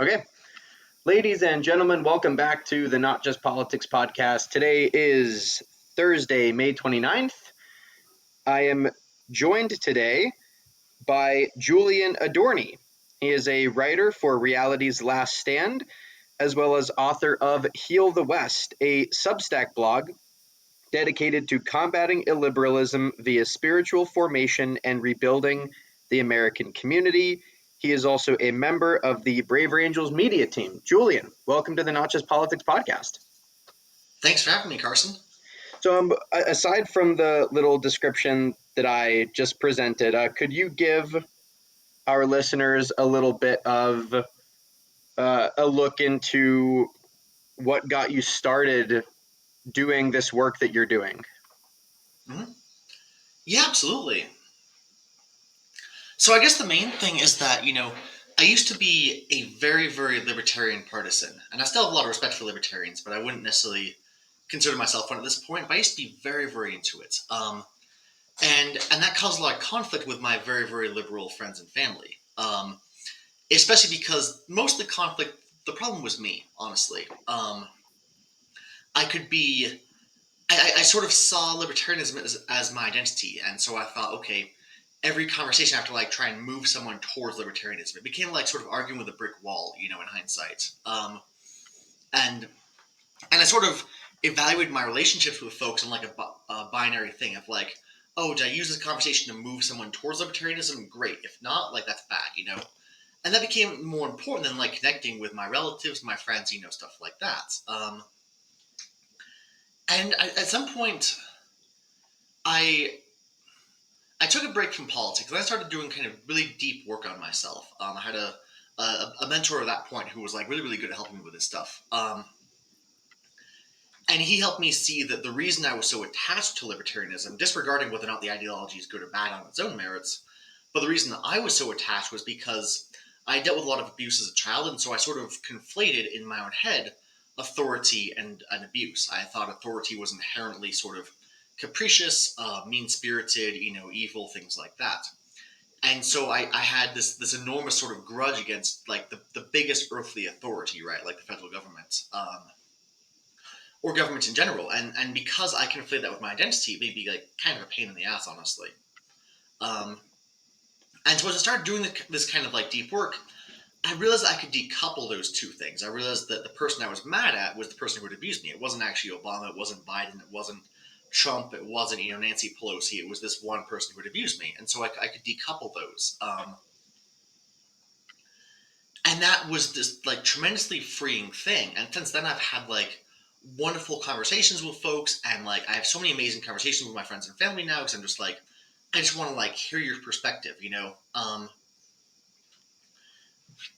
Okay. Ladies and gentlemen, welcome back to the Not Just Politics podcast. Today is Thursday, May 29th. I am joined today by Julian Adorney. He is a writer for Reality's Last Stand, as well as author of Heal the West, a Substack blog dedicated to combating illiberalism via spiritual formation and rebuilding the American community. He is also a member of the Braver Angels media team. Julian, welcome to the Not Just Politics podcast. Thanks for having me, Carson. So, aside from the little description that I just presented, could you give our listeners a little bit of a look into what got you started doing this work that you're doing? hmm Yeah, absolutely. So I guess the main thing is that, I used to be a very, very libertarian partisan, and I still have a lot of respect for libertarians, but I wouldn't necessarily consider myself one at this point. But I used to be very, very into it, and that caused a lot of conflict with my very, very liberal friends and family, especially because most of the conflict, the problem was me, honestly. I could be I sort of saw libertarianism as my identity, and so I thought, okay, every conversation I have to try and move someone towards libertarianism. It became like sort of arguing with a brick wall, in hindsight. And I sort of evaluated my relationships with folks on like a binary thing of like, oh, did I use this conversation to move someone towards libertarianism? Great. If not, like that's bad. And that became more important than like connecting with my relatives, my friends, stuff like that. At some point, I I took a break from politics and I started doing kind of really deep work on myself. I had a mentor at that point who was like really, really good at helping me with this stuff. And he helped me see that the reason I was so attached to libertarianism, disregarding whether or not the ideology is good or bad on its own merits, but the reason that I was so attached was because I dealt with a lot of abuse as a child, and so I sort of conflated in my own head authority and abuse. I thought authority was inherently sort of capricious, mean-spirited, evil, things like that. And so I had this enormous sort of grudge against like the biggest earthly authority, right, like the federal government, or government in general. And because I conflated that with my identity, it made me like kind of a pain in the ass, honestly. Um, and so as I started doing this kind of like deep work, I realized I could decouple those two things. I realized that the person I was mad at was the person who had abused me. It wasn't actually Obama. It wasn't Biden. It wasn't Trump. It wasn't Nancy Pelosi. It was this one person who had abused me, and so I could decouple those. And that was this like tremendously freeing thing. And since then, I've had like wonderful conversations with folks, and like I have so many amazing conversations with my friends and family now because I'm just like I just want to like hear your perspective.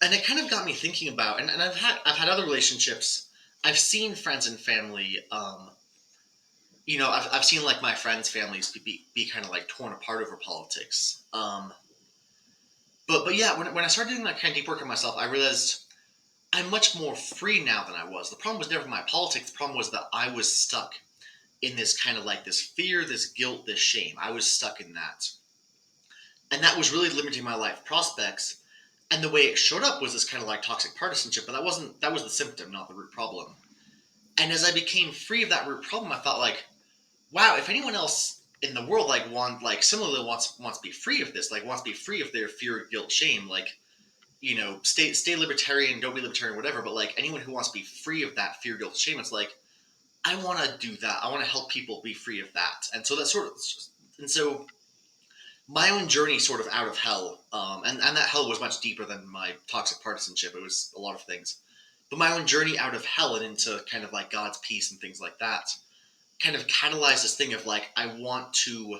And it kind of got me thinking about, and I've had other relationships. I've seen friends and family. I've seen like my friends' families be kind of like torn apart over politics. But yeah, when I started doing that kind of deep work on myself, I realized I'm much more free now than I was. The problem was never my politics. The problem was that I was stuck in this kind of like this fear, this guilt, this shame. I was stuck in that, and that was really limiting my life prospects. And the way it showed up was this kind of like toxic partisanship, but that was the symptom, not the root problem. And as I became free of that root problem, I thought like, wow, if anyone else in the world similarly wants to be free of this, like wants to be free of their fear, guilt, shame, like stay libertarian, don't be libertarian, whatever. But like anyone who wants to be free of that fear, guilt, shame, it's like I want to do that. I want to help people be free of that. And so so my own journey sort of out of hell, and that hell was much deeper than my toxic partisanship. It was a lot of things. But my own journey out of hell and into kind of like God's peace and things like that kind of catalyzed this thing of like, I want to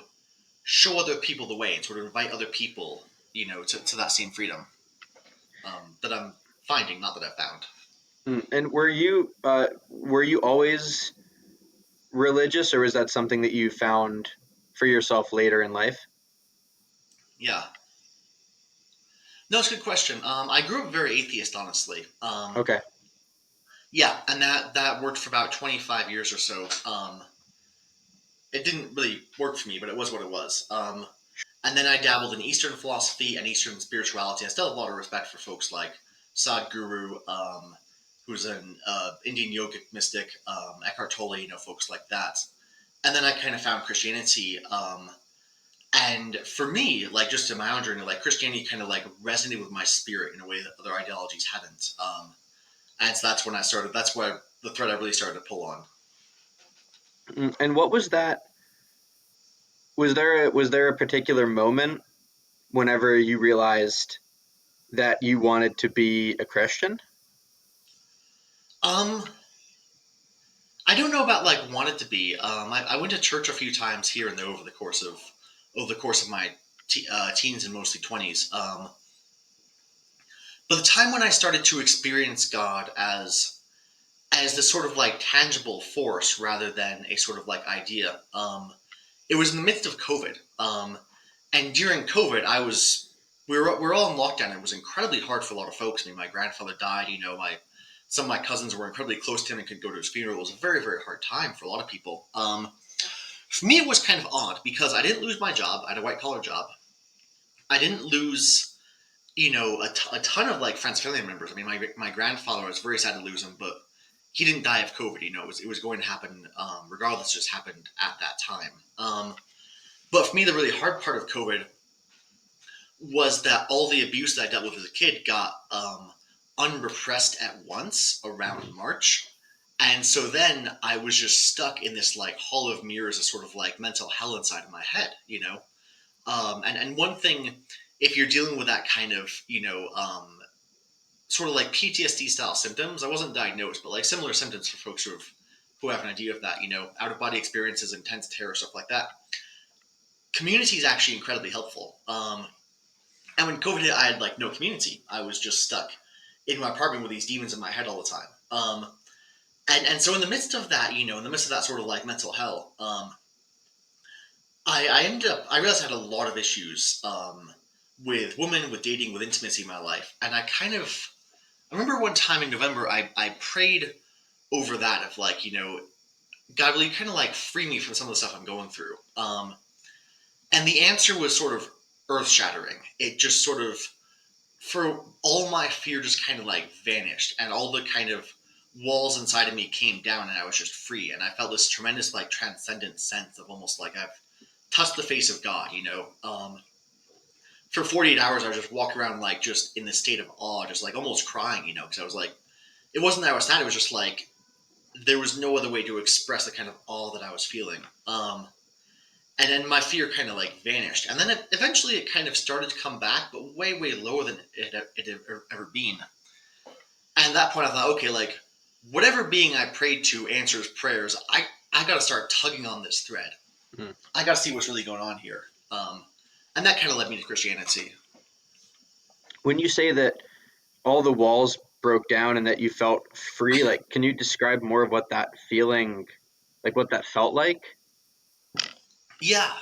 show other people the way and sort of invite other people, to that same freedom that I'm finding, not that I've found. And were you always religious, or is that something that you found for yourself later in life? Yeah. No, it's a good question. I grew up very atheist, honestly. Okay. Yeah, and that worked for about 25 years or so. It didn't really work for me, but it was what it was. And then I dabbled in Eastern philosophy and Eastern spirituality. I still have a lot of respect for folks like Sadhguru, who's an Indian yogic mystic, Eckhart Tolle, folks like that. And then I kind of found Christianity. And for me, like just in my own journey, like Christianity kind of like resonated with my spirit in a way that other ideologies hadn't. And so that's when I started. That's where the thread I really started to pull on. And what was that? Was there a particular moment whenever you realized that you wanted to be a Christian? Um, I don't know about like wanted to be. I went to church a few times here and there over the course of my teens and mostly 20s. But the time when I started to experience God as this sort of like tangible force rather than a sort of like idea, it was in the midst of COVID. And during COVID, we were all in lockdown. It was incredibly hard for a lot of folks. I mean, my grandfather died. Some of my cousins were incredibly close to him and could go to his funeral. It was a very, very hard time for a lot of people. For me, it was kind of odd because I didn't lose my job. I had a white collar job. I didn't lose, a ton of like friends, family members. I mean, my grandfather, I was very sad to lose him, but he didn't die of COVID. It was going to happen regardless. It just happened at that time. But for me, the really hard part of COVID was that all the abuse that I dealt with as a kid got unrepressed at once around March. And so then I was just stuck in this like hall of mirrors, a sort of like mental hell inside of my head. And one thing, if you're dealing with that kind of, sort of like PTSD style symptoms, I wasn't diagnosed, but like similar symptoms for folks who have an idea of that, out of body experiences, intense terror, stuff like that. Community is actually incredibly helpful. And when COVID hit, I had like no community. I was just stuck in my apartment with these demons in my head all the time. And so in the midst of that, in the midst of that sort of like mental hell, I realized I had a lot of issues with women, with dating, with intimacy in my life. And I remember one time in November, I prayed over that of like, God, will you kind of like free me from some of the stuff I'm going through? And the answer was sort of earth shattering. It just sort of, for all my fear just kind of like vanished and all the kind of walls inside of me came down and I was just free. And I felt this tremendous like transcendent sense of almost like I've touched the face of God. For 48 hours, I was just walking around like just in this state of awe, just like almost crying, because I was like, it wasn't that I was sad. It was just like, there was no other way to express the kind of awe that I was feeling. And then my fear kind of like vanished. And then eventually it kind of started to come back, but way, way lower than it had ever been. And at that point I thought, okay, like whatever being I prayed to answers prayers, I got to start tugging on this thread. Mm. I got to see what's really going on here. And that kind of led me to Christianity. When you say that all the walls broke down and that you felt free, like, can you describe more of what that feeling, like what that felt like? Yeah.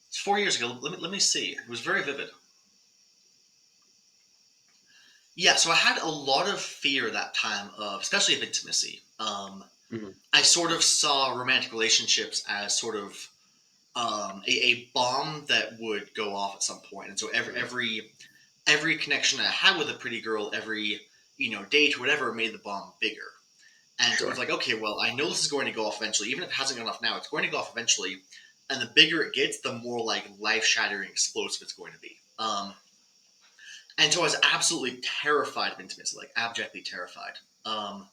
It's 4 years ago. Let me see. It was very vivid. Yeah, so I had a lot of fear that time of, especially of intimacy. Mhm. I sort of saw romantic relationships as sort of a bomb that would go off at some point, and so every connection I had with a pretty girl, every date or whatever, made the bomb bigger. And so it was Sure. like, okay, well, I know this is going to go off eventually, even if it hasn't gone off now, it's going to go off eventually. And the bigger it gets, the more like life shattering, explosive it's going to be. And so I was absolutely terrified of intimacy, like abjectly terrified. Um,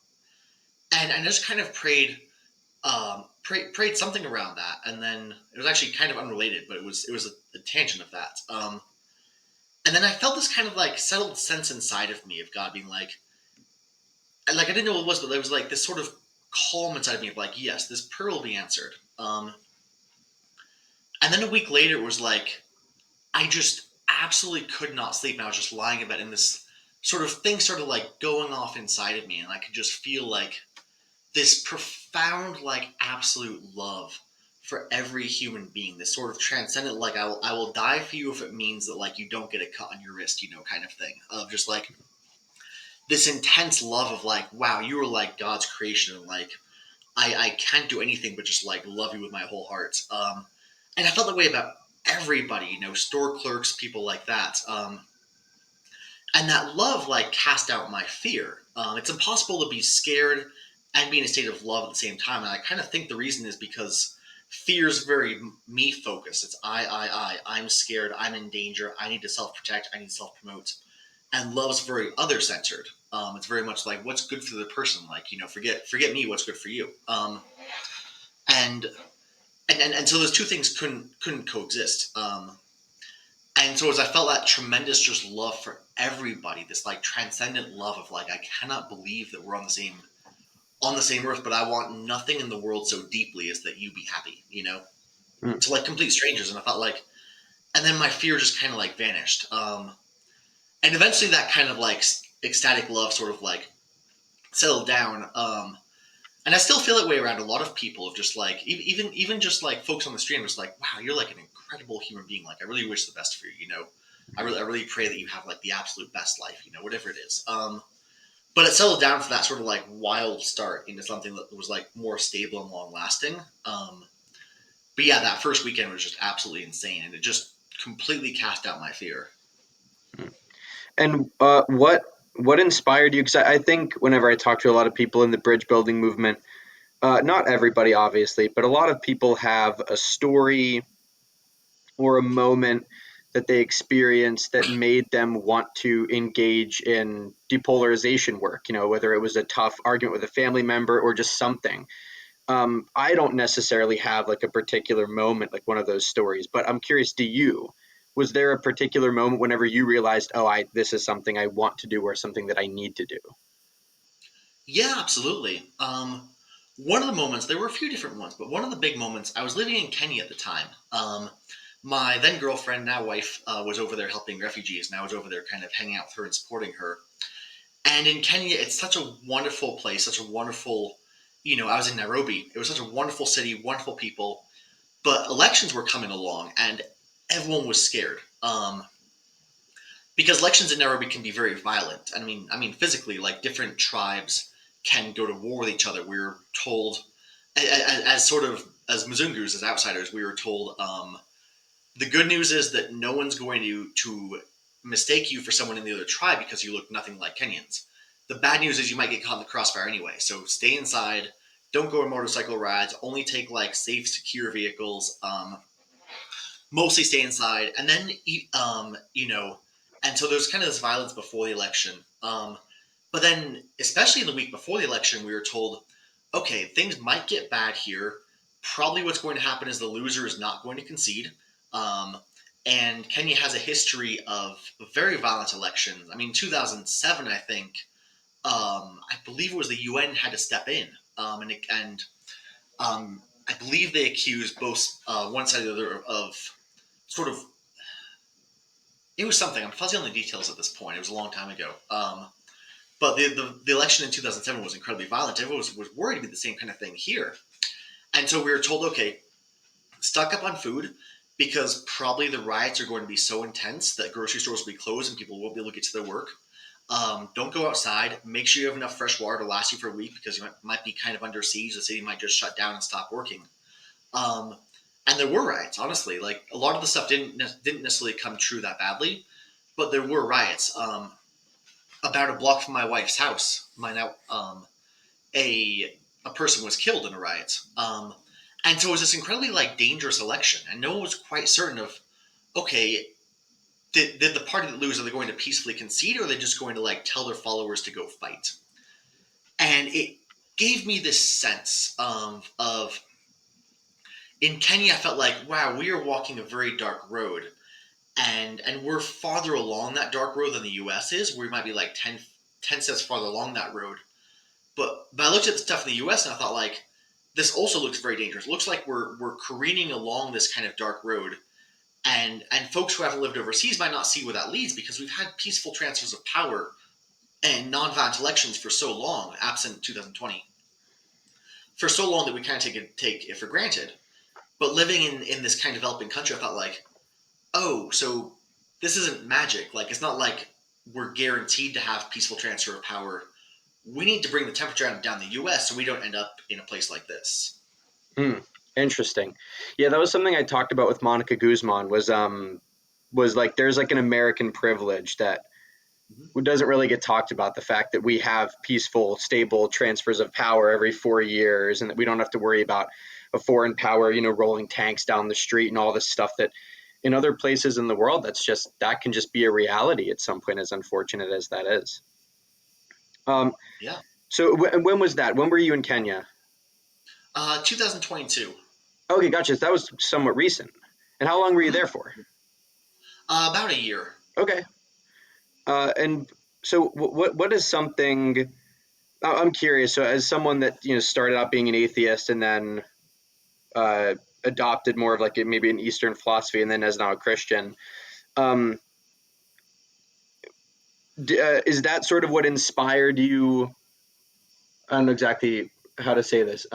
and I just kind of prayed something around that, and then it was actually kind of unrelated, but it was a tangent of that. And then I felt this kind of like settled sense inside of me of God being like I didn't know what it was, but there was like this sort of calm inside of me of like, yes, this prayer will be answered. And then a week later, it was like I just absolutely could not sleep, and I was just lying in bed, and this sort of thing started like going off inside of me, and I could just feel like this profound, like absolute love for every human being. This sort of transcendent, like I will die for you if it means that like you don't get a cut on your wrist, kind of thing. Of just like this intense love of like, wow, you are like God's creation, and like I can't do anything but just like love you with my whole heart. And I felt that way about everybody, store clerks, people like that. And that love like cast out my fear. It's impossible to be scared and be in a state of love at the same time. And I kind of think the reason is because fear is very me focused. It's I'm scared, I'm in danger, I need to self protect, I need to self promote. And love's very other centered. It's very much like what's good for the person. Like, forget me, what's good for you. And and so those two things couldn't coexist. And so as I felt that tremendous just love for everybody, this like transcendent love of like I cannot believe that we're on the same earth, but I want nothing in the world so deeply as that you be happy, Mm. to like complete strangers. And I felt like, and then my fear just kind of like vanished. And eventually that kind of like ecstatic love sort of like settled down. And I still feel that way around a lot of people of just like even just like folks on the street. I'm just like, wow, you're like an incredible human being. Like I really wish the best for you. I really pray that you have like the absolute best life. Whatever it is. But it settled down for that sort of like wild start into something that was like more stable and long lasting. But yeah, that first weekend was just absolutely insane, and it just completely cast out my fear. And what inspired you? Because I think whenever I talk to a lot of people in the bridge building movement, not everybody obviously, but a lot of people have a story or a moment that they experienced that made them want to engage in depolarization work, whether it was a tough argument with a family member or just something. I don't necessarily have like a particular moment, like one of those stories, but I'm curious, do you? Was there a particular moment whenever you realized, oh, this is something I want to do or something that I need to do? Yeah, absolutely. One of the moments, there were a few different ones, but one of the big moments, I was living in Kenya at the time. My then girlfriend, now wife, was over there helping refugees, and I was over there kind of hanging out with her and supporting her. And in Kenya, it's such a wonderful place, such a wonderful, I was in Nairobi. It was such a wonderful city, wonderful people, but elections were coming along, and everyone was scared. Because elections in Nairobi can be very violent. I mean, physically, like different tribes can go to war with each other. We were told, as sort of as Mzungus, as outsiders, we were told the good news is that no one's going to mistake you for someone in the other tribe because you look nothing like Kenyans. The bad news is you might get caught in the crossfire anyway. So stay inside. Don't go on motorcycle rides. Only take like safe, secure vehicles. Mostly stay inside, and then and so there's kind of this violence before the election. But then, especially in the week before the election, we were told, okay, things might get bad here. Probably what's going to happen is the loser is not going to concede. Um, and Kenya has a history of very violent elections. I mean, 2007, I think, I believe it was the UN had to step in, and I believe they accused both one side or the other of sort of it was something. I'm fuzzy on the details at this point. It was a long time ago. But the election in 2007 was incredibly violent. Everyone was worried about the same kind of thing here. And so we were told, okay, stock up on food because probably the riots are going to be so intense that grocery stores will be closed and people won't be able to get to their work. Don't go outside. Make sure you have enough fresh water to last you for a week because you might be kind of under siege. The city might just shut down and stop working. Um, and there were riots, honestly. Like a lot of the stuff didn't necessarily come true that badly, but there were riots. About a block from my wife's house, a person was killed in a riot. And so it was this incredibly like dangerous election, and no one was quite certain of okay, did the party that lose, are they going to peacefully concede, or are they just going to like tell their followers to go fight? And it gave me this sense of in Kenya, I felt like, wow, we are walking a very dark road, and we're farther along that dark road than the U.S. is. We might be like 10 steps farther along that road. But I looked at the stuff in the U.S. and I thought like, this also looks very dangerous. It looks like we're careening along this kind of dark road, and folks who haven't lived overseas might not see where that leads because we've had peaceful transfers of power and nonviolent elections for so long, absent 2020, for so long that we kind of take it for granted. But living in this kind of developing country, I thought like, oh, so this isn't magic. Like, it's not like we're guaranteed to have peaceful transfer of power. We need to bring the temperature down the U.S. so we don't end up in a place like this. Hmm. Interesting. Yeah, that was something I talked about with Monica Guzman was like there's like an American privilege that Mhm. doesn't really get talked about, the fact that we have peaceful, stable transfers of power every 4 years, and that we don't have to worry about a foreign power, rolling tanks down the street and all this stuff that in other places in the world, that can just be a reality at some point, as unfortunate as that is. Um, Yeah. so when was that? When were you in Kenya? 2022. Okay, gotcha. That was somewhat recent. And how long were you Mhm. there for? About a year. Okay. And so what is something I'm curious. So as someone that, started out being an atheist and then uh, adopted more of like maybe an Eastern philosophy and then as now a Christian, um, is that sort of what inspired you? I don't know exactly how to say this.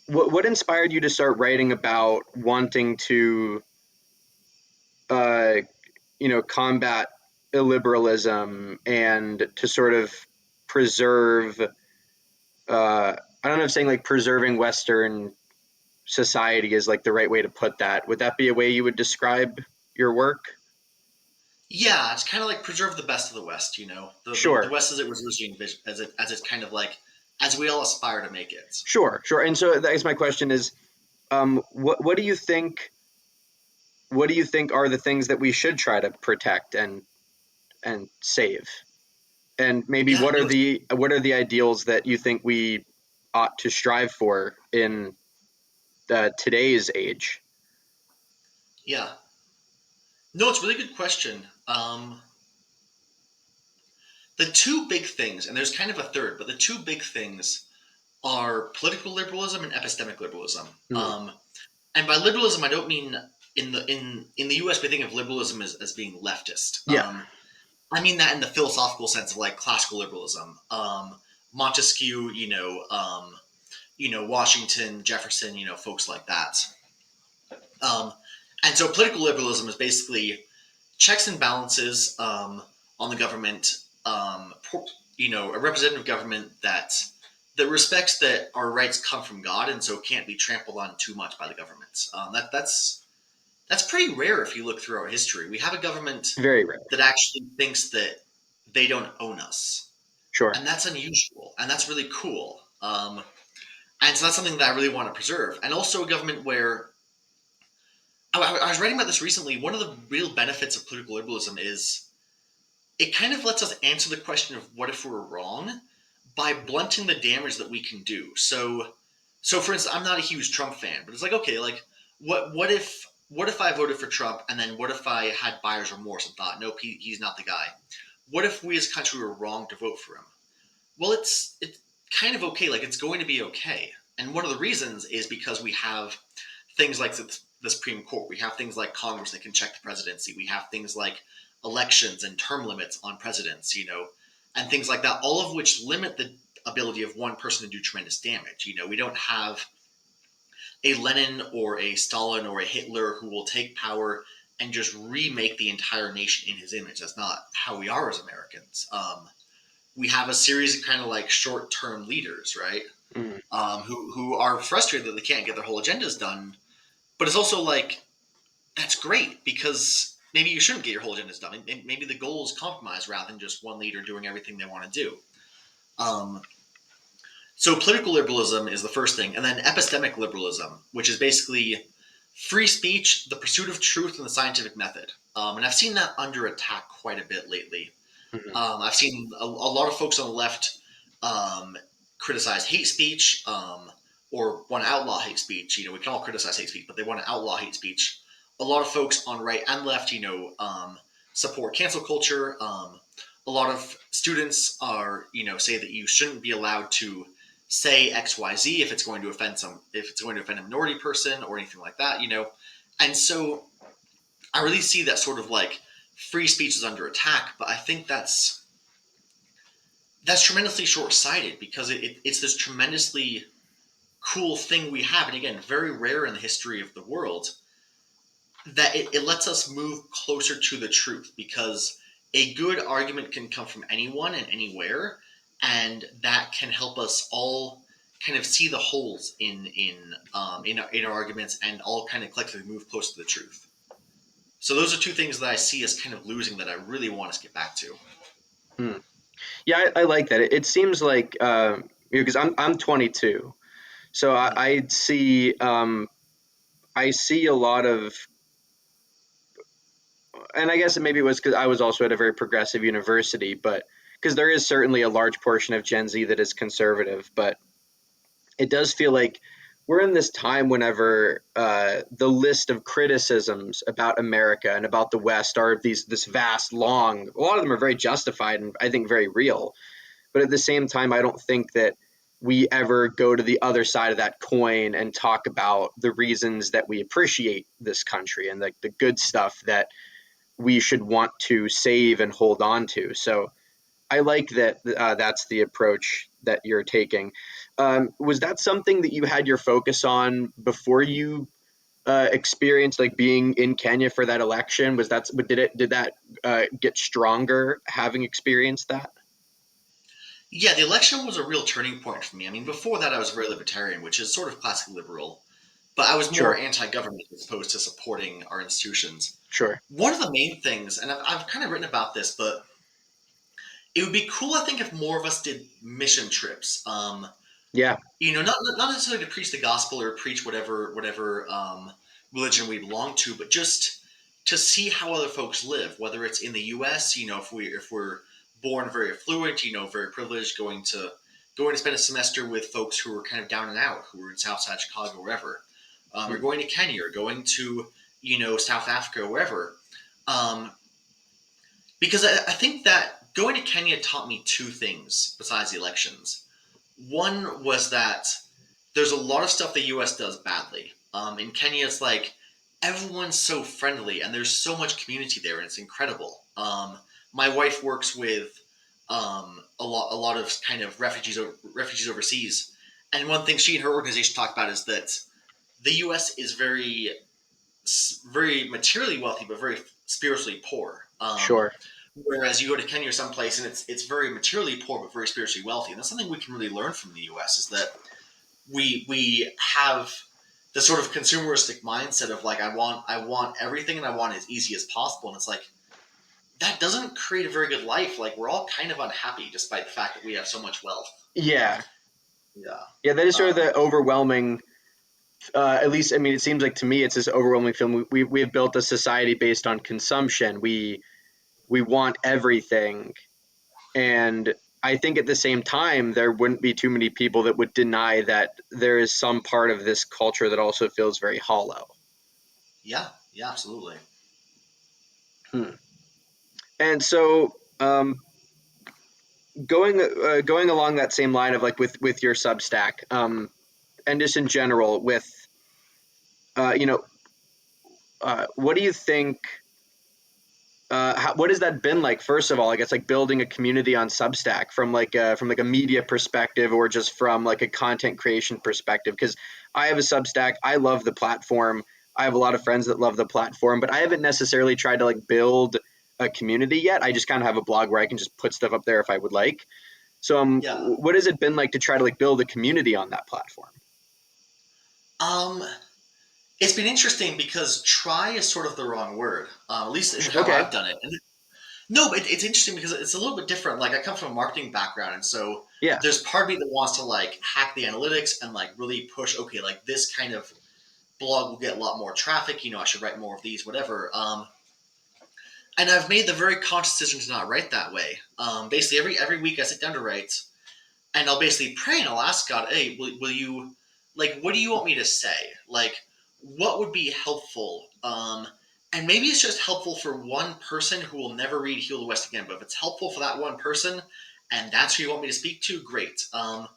What inspired you to start writing about wanting to, uh, combat illiberalism and to sort of preserve? I don't know if saying like preserving Western society is like the right way to put that. Would that be a way you would describe your work? Yeah, it's kind of like preserve the best of the West. The Sure, West as it was originally envisioned, as it's kind of like as we all aspire to make it. sure. And so that is my question is, what do you think? What do you think are the things that we should try to protect and save? And maybe Yeah, no, what are the ideals that you think we ought to strive for in today's age? yeah, no, it's a really good question. The two big things, and there's kind of a third, but the two big things are political liberalism and epistemic liberalism. Hmm. And by liberalism, I don't mean in the U.S. we think of liberalism as being leftist. Yeah, I mean that in the philosophical sense of like classical liberalism, Montesquieu, Washington, Jefferson, folks like that. Um, and so political liberalism is basically checks and balances on the government. A representative government that respects that our rights come from God and so can't be trampled on too much by the government. That's pretty rare if you look through our history. We have a government very rare. that actually thinks that they don't own us, Sure. and that's unusual, and that's really cool. And so that's something that I really want to preserve, and also a government where I was writing about this recently. One of the real benefits of political liberalism is it kind of lets us answer the question of what if we're wrong by blunting the damage that we can do. So for instance, I'm not a huge Trump fan, but it's like okay, like what if I voted for Trump and then what if I had buyer's remorse and thought, nope, he's not the guy. What if we as a country were wrong to vote for him? Well, it's kind of okay. Like it's going to be okay. And one of the reasons is because we have things like the Supreme Court. We have things like Congress that can check the presidency. We have things like elections and term limits on presidents, and things like that, all of which limit the ability of one person to do tremendous damage. We don't have a Lenin or a Stalin or a Hitler who will take power and just remake the entire nation in his image. That's not how we are as Americans. We have a series of kind of like short-term leaders, right? Mhm. Who are frustrated that they can't get their whole agendas done. But it's also like that's great because maybe you shouldn't get your whole agendas done. Maybe the goal is compromise rather than just one leader doing everything they want to do. Um, so political liberalism is the first thing, and then epistemic liberalism, which is basically free speech, the pursuit of truth, and the scientific method. And I've seen that under attack quite a bit lately. Mhm. I've seen a lot of folks on the left um, criticize hate speech or want to outlaw hate speech. We can all criticize hate speech, but they want to outlaw hate speech. A lot of folks on right and left, support cancel culture. A lot of students say that you shouldn't be allowed to say X, Y, Z if it's going to offend a minority person or anything like that. And so I really see that sort of like free speech is under attack, but I think that's tremendously short-sighted because it's this tremendously cool thing we have, and again, very rare in the history of the world, that it lets us move closer to the truth because a good argument can come from anyone and anywhere, and that can help us all kind of see the holes in our arguments and all kind of collectively move close to the truth. So those are two things that I see as kind of losing that I really want to get back to. Hmm. Yeah, I like that. It seems like because I'm 22, so Mhm. I see a lot of, and I guess maybe it was because I was also at a very progressive university, but because there is certainly a large portion of Gen Z that is conservative, but it does feel like we're in this time whenever the list of criticisms about America and about the West are this vast, long. A lot of them are very justified and I think very real. But at the same time, I don't think that we ever go to the other side of that coin and talk about the reasons that we appreciate this country and the good stuff that we should want to save and hold on to. So I like that that's the approach that you're taking. Was that something that you had your focus on before you experienced like being in Kenya for that election? Was that did that get stronger having experienced that? Yeah, the election was a real turning point for me. I mean, before that, I was very libertarian, which is sort of classic liberal, but I was more Sure, anti-government as opposed to supporting our institutions. sure, One of the main things, and I've kind of written about this, but it would be cool, I think, if more of us did mission trips. yeah, Not necessarily to preach the gospel or preach whatever religion we belong to, but just to see how other folks live. Whether it's in the U.S., if we're born very affluent, very privileged, going to spend a semester with folks who are kind of down and out, who are in Southside Chicago, wherever, or hmm, going to Kenya, or going to South Africa, wherever. Um, because I think that going to Kenya taught me two things besides the elections. One was that there's a lot of stuff the U.S. does badly. In Kenya, it's like everyone's so friendly, and there's so much community there, and it's incredible. My wife works with a lot of kind of refugees overseas, and one thing she and her organization talk about is that the U.S. is very materially wealthy, but very spiritually poor. sure. Whereas you go to Kenya or someplace and it's very materially poor but very spiritually wealthy, and that's something we can really learn from the U.S. is that we have the sort of consumeristic mindset of like I want everything and I want it as easy as possible, and it's like that doesn't create a very good life. Like we're all kind of unhappy despite the fact that we have so much wealth. Yeah, Yeah. yeah. That is sort of Um, the overwhelming. At least, I mean, it seems like to me, it's this overwhelming film. We have built a society based on consumption. We want everything, and I think at the same time, there wouldn't be too many people that would deny that there is some part of this culture that also feels very hollow. yeah. Yeah. Absolutely. Hmm. And so, going along that same line of like with your Substack, and just in general with you know, what do you think? What has that been like? First of all, I guess like building a community on Substack from like a media perspective or just from like a content creation perspective. Because I have a Substack, I love the platform. I have a lot of friends that love the platform, but I haven't necessarily tried to like build a community yet. I just kind of have a blog where I can just put stuff up there if I would like. So, Yeah. what has it been like to try to like build a community on that platform? Um, it's been interesting because try is sort of the wrong word, at least in how Okay, I've done it. And no, but it's interesting because it's a little bit different. Like I come from a marketing background, and so yeah, there's part of me that wants to like hack the analytics and like really push. Okay, like this kind of blog will get a lot more traffic. I should write more of these, whatever. And I've made the very conscious decision to not write that way. Basically, every week I sit down to write, and I'll basically pray and I'll ask God, hey, will you, like, what do you want me to say? Like, what would be helpful? And maybe it's just helpful for one person who will never read Heal the West again. But if it's helpful for that one person, and that's who you want me to speak to, great. And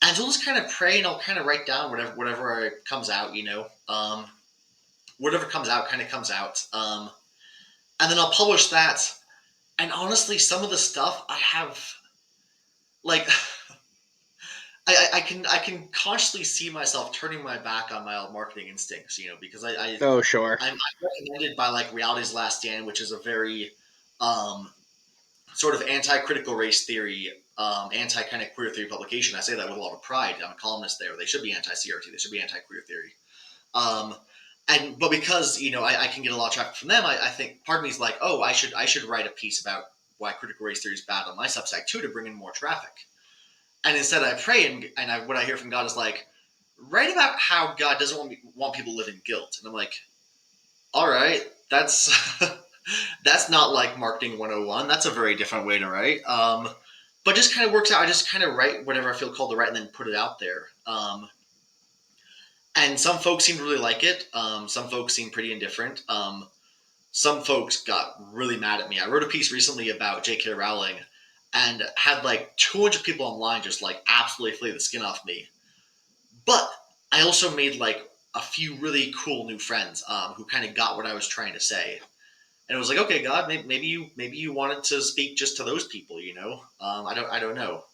so I'll just kind of pray and I'll kind of write down whatever comes out. Whatever comes out kind of comes out. And then I'll publish that. And honestly, some of the stuff I have like I can consciously see myself turning my back on my old marketing instincts, because oh sure, I'm recommended by like Reality's Last Stand, which is a very um, sort of anti-critical race theory, anti kind of queer theory publication. I say that with a lot of pride. I'm a columnist there. They should be anti-CRT. They should be anti-queer theory. Um, but because I can get a lot of traffic from them, I think part of me is like, oh, I should write a piece about why critical race theory is bad on my Substack too to bring in more traffic. And instead, I pray, what I hear from God is like, write about how God doesn't want people to live in guilt. And I'm like, all right, that's that's not like marketing 101. That's a very different way to write. But just kind of works out. I just kind of write whatever I feel called to write and then put it out there. And some folks seem to really like it. Some folks seem pretty indifferent. Some folks got really mad at me. I wrote a piece recently about J.K. Rowling and had like 200 people online just like absolutely flay the skin off me. But I also made like a few really cool new friends who kind of got what I was trying to say. And it was like, okay, God, maybe you wanted to speak just to those people, you know? I don't know.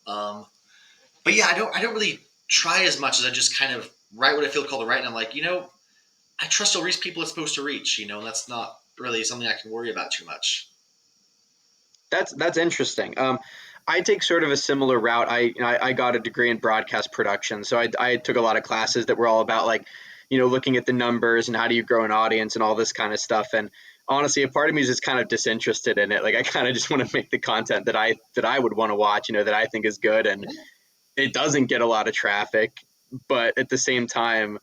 But yeah, I don't really try as much as I just kind of write what I feel called to write, and I'm like, I trust I'll reach people it's supposed to reach, and that's not really something I can worry about too much. That's interesting. I take sort of a similar route. I got a degree in broadcast production, so I took a lot of classes that were all about like, looking at the numbers and how do you grow an audience and all this kind of stuff. And honestly, a part of me is just kind of disinterested in it. Like I kind of just want to make the content that I would want to watch, that I think is good, and it doesn't get a lot of traffic, but at the same time,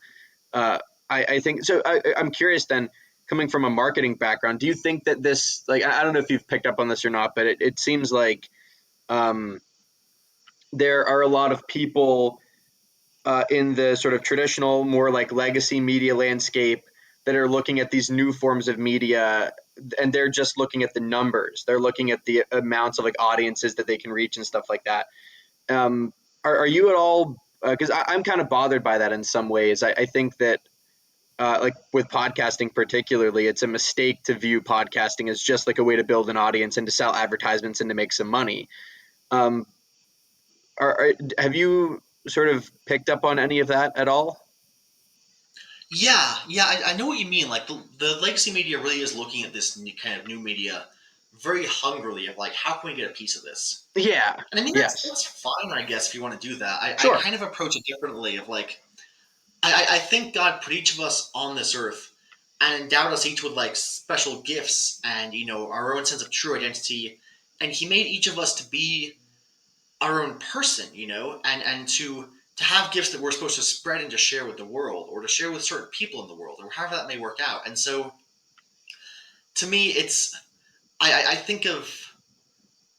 I think so. I'm curious then, coming from a marketing background, do you think that this, like, I don't know if you've picked up on this or not, but it seems like um, there are a lot of people in the sort of traditional, more like legacy media landscape that are looking at these new forms of media, and they're just looking at the numbers. They're looking at the amounts of like audiences that they can reach and stuff like that. Are you at all? Because I'm kind of bothered by that in some ways. I think that like with podcasting particularly, it's a mistake to view podcasting as just like a way to build an audience and to sell advertisements and to make some money. Um, have you sort of picked up on any of that at all? Yeah, I know what you mean. Like the legacy media really is looking at this kind of new media very hungrily of like, how can we get a piece of this? Yeah. And I mean, Yes. that's fine, I guess, if you want to do that. I Sure. kind of approach it differently of like, I think God put each of us on this earth and endowed us each with like special gifts and our own sense of true identity, and He made each of us to be our own person, and to have gifts that we're supposed to spread and to share with the world, or to share with certain people in the world, or however that may work out. And so, to me, it's I think of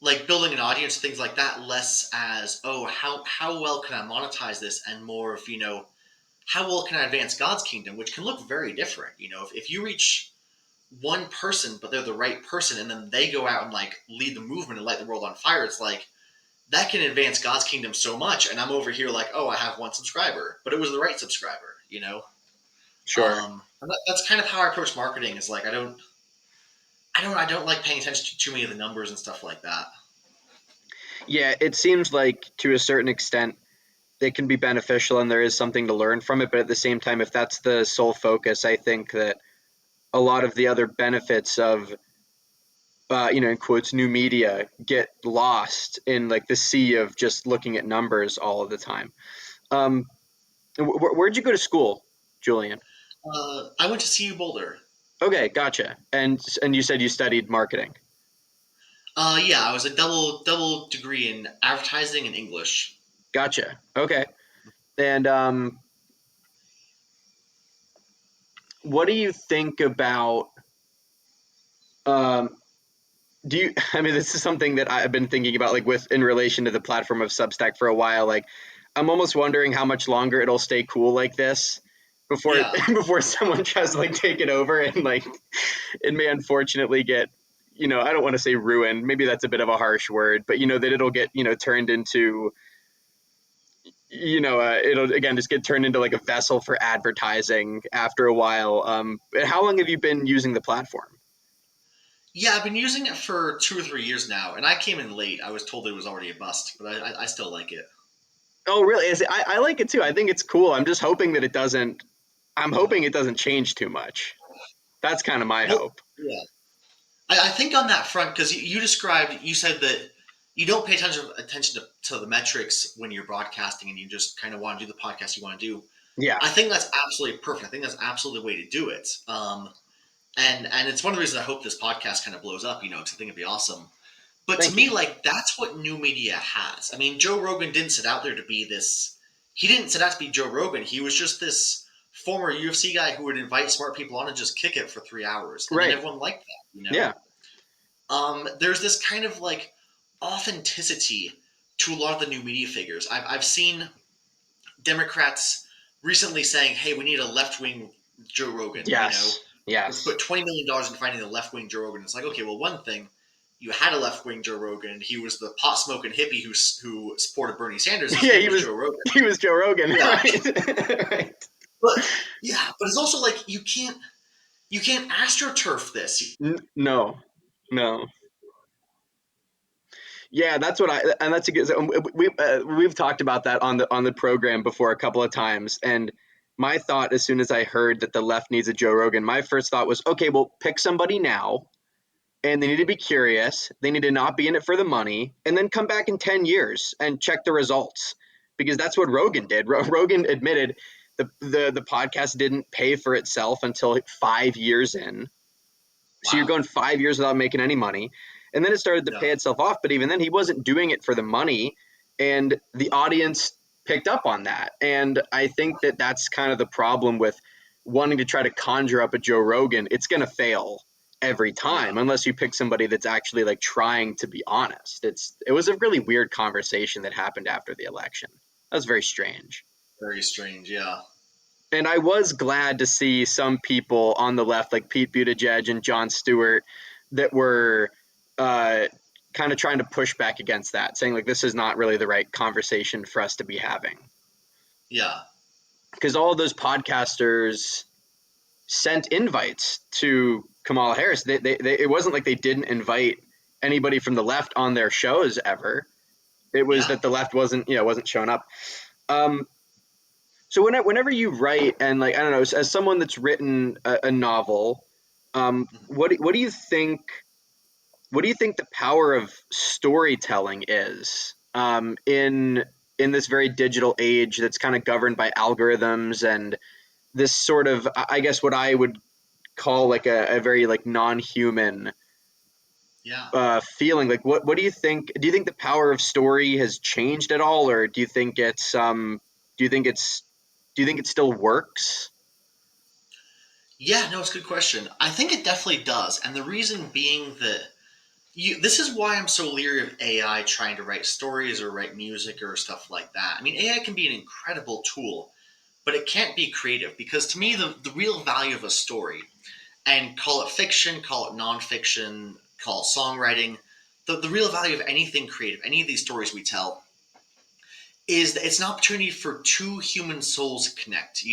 like building an audience, things like that, less as, oh, how well can I monetize this, and more of how well can I advance God's kingdom, which can look very different. If you reach one person, but they're the right person, and then they go out and like lead the movement and light the world on fire, it's like that can advance God's kingdom so much. And I'm over here like, oh, I have one subscriber, but it was the right subscriber. Sure. And that's kind of how I approach marketing. Is like I don't like paying attention to too many of the numbers and stuff like that. Yeah, it seems like to a certain extent they can be beneficial and there is something to learn from it. But at the same time, if that's the sole focus, I think that a lot of the other benefits of in quotes, new media get lost in like the sea of just looking at numbers all of the time. Um, where'd you go to school, Julian? I went to CU Boulder. Okay, gotcha. And you said you studied marketing. Yeah, I was a double degree in advertising and English. Gotcha. Okay. And what do you think about? Um, do you? I mean, this is something that I've been thinking about, like with in relation to the platform of Substack for a while. Like, I'm almost wondering how much longer it'll stay cool like this before Yeah. before someone tries to like take it over and like it may unfortunately get, I don't want to say ruined. Maybe that's a bit of a harsh word, but that it'll get, turned into, it'll again just get turned into like a vessel for advertising after a while. How long have you been using the platform? Yeah, I've been using it for 2 or 3 years now, and I came in late. I was told it was already a bust, but I still like it. Oh, really? I like it too. I think it's cool. I'm just hoping that it doesn't. I'm hoping it doesn't change too much. That's kind of my Well, hope. yeah, I think on that front, because you said that you don't pay attention to the metrics when you're broadcasting, and you just kind of want to do the podcast you want to do. Yeah. I think that's absolutely perfect. I think that's absolutely the way to do it. And it's one of the reasons I hope this podcast kind of blows up, because I think it'd be awesome. But to Thank you. me, like, that's what new media has. I mean, Joe Rogan didn't set out there to be this. He didn't set out to be Joe Rogan. He was just this former UFC guy who would invite smart people on and just kick it for 3 hours, and then Right. everyone liked that. Yeah. There's this kind of like authenticity to a lot of the new media figures. I've seen Democrats recently saying, "Hey, we need a left wing Joe Rogan." Yes. Let's Yes. put $20 million into finding a left wing Joe Rogan. It's like, okay, well, one thing, you had a left wing Joe Rogan. He was the pot smoking hippie who supported Bernie Sanders. His Yeah, name was Joe Rogan. he was Joe Rogan, Yeah, right? Right. but yeah, but it's also like you can't astroturf this. No. No. Yeah, that's what and that's a good. We've talked about that on the program before a couple of times, and my thought as soon as I heard that the left needs a Joe Rogan, my first thought was, okay, well, pick somebody now, and they need to be curious. They need to not be in it for the money, and then come back in 10 years and check the results, because that's what Rogan did. Rogan admitted the podcast didn't pay for itself until 5 years in. So you're Wow. going 5 years without making any money. And then it started to Yeah. pay itself off. But even then, he wasn't doing it for the money. And the audience picked up on that. And I think that that's kind of the problem with wanting to try to conjure up a Joe Rogan. It's going to fail every Yeah. time unless you pick somebody that's actually like trying to be honest. It was a really weird conversation that happened after the election. That was very strange. Very strange. Yeah. And I was glad to see some people on the left, like Pete Buttigieg and Jon Stewart, that were uh, kind of trying to push back against that, saying like this is not really the right conversation for us to be having. Yeah. Because all of those podcasters sent invites to Kamala Harris. It wasn't like they didn't invite anybody from the left on their shows ever. It was Yeah. that the left wasn't showing up. Um, So whenever you write, and like I don't know, as someone that's written a novel, what do you think? What do you think the power of storytelling is in this very digital age that's kind of governed by algorithms and this sort of, I guess, what I would call like a very like non-human Yeah. feeling? Like what do you think? Do you think the power of story has changed at all, or do you think do you think it's do you think it still works? Yeah. No, it's a good question. I think it definitely does, and the reason being that this is why I'm so leery of AI trying to write stories or write music or stuff like that. I mean, AI can be an incredible tool, but it can't be creative because to me, the real value of a story, and call it fiction, call it nonfiction, call it songwriting, the real value of anything creative, any of these stories we tell, is that it's an opportunity for two human souls to connect.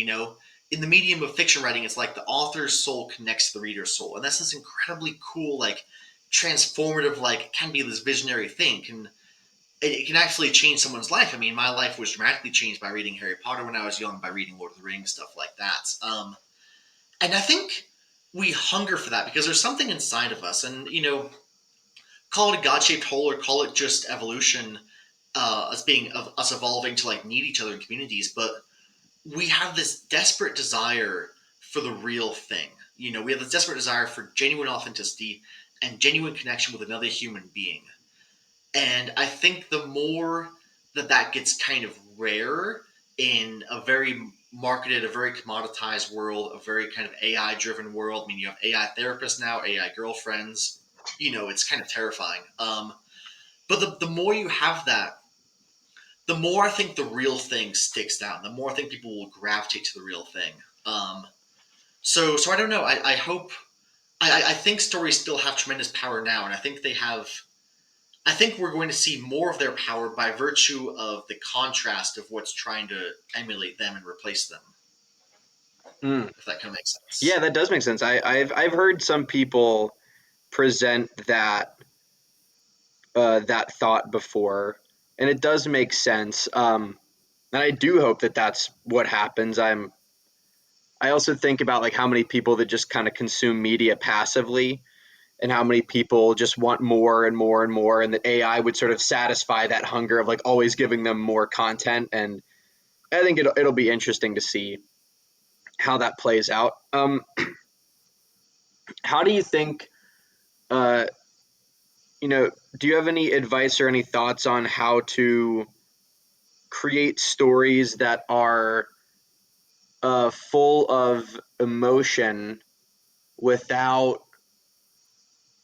In the medium of fiction writing, it's like the author's soul connects to the reader's soul, and that's this incredibly cool, like transformative, like can be this visionary thing. It can actually change someone's life. I mean, my life was dramatically changed by reading Harry Potter when I was young, by reading Lord of the Rings, stuff like that. And I think we hunger for that because there's something inside of us, and call it a God-shaped hole or call it just evolution, us being of us evolving to like need each other in communities, but we have this desperate desire for the real thing. We have this desperate desire for genuine authenticity and genuine connection with another human being. And I think the more that gets kind of rare in a very marketed, a very commoditized world, a very kind of AI driven world. I mean, you have AI therapists now, AI girlfriends. It's kind of terrifying. But the more you have that, the more I think the real thing sticks down. The more I think people will gravitate to the real thing. Um, so I don't know. I hope. I think stories still have tremendous power now, and I think they have. I think we're going to see more of their power by virtue of the contrast of what's trying to emulate them and replace them. Mm. If that kind of makes Yeah, sense. that does make sense. I've heard some people present that thought before, and it does make sense. And I do hope that that's what happens. I also think about like how many people that just kind of consume media passively, and how many people just want more and more and more, and that AI would sort of satisfy that hunger of like always giving them more content. And I think it'll be interesting to see how that plays out. How do you think? Uh, do you have any advice or any thoughts on how to create stories that are full of emotion without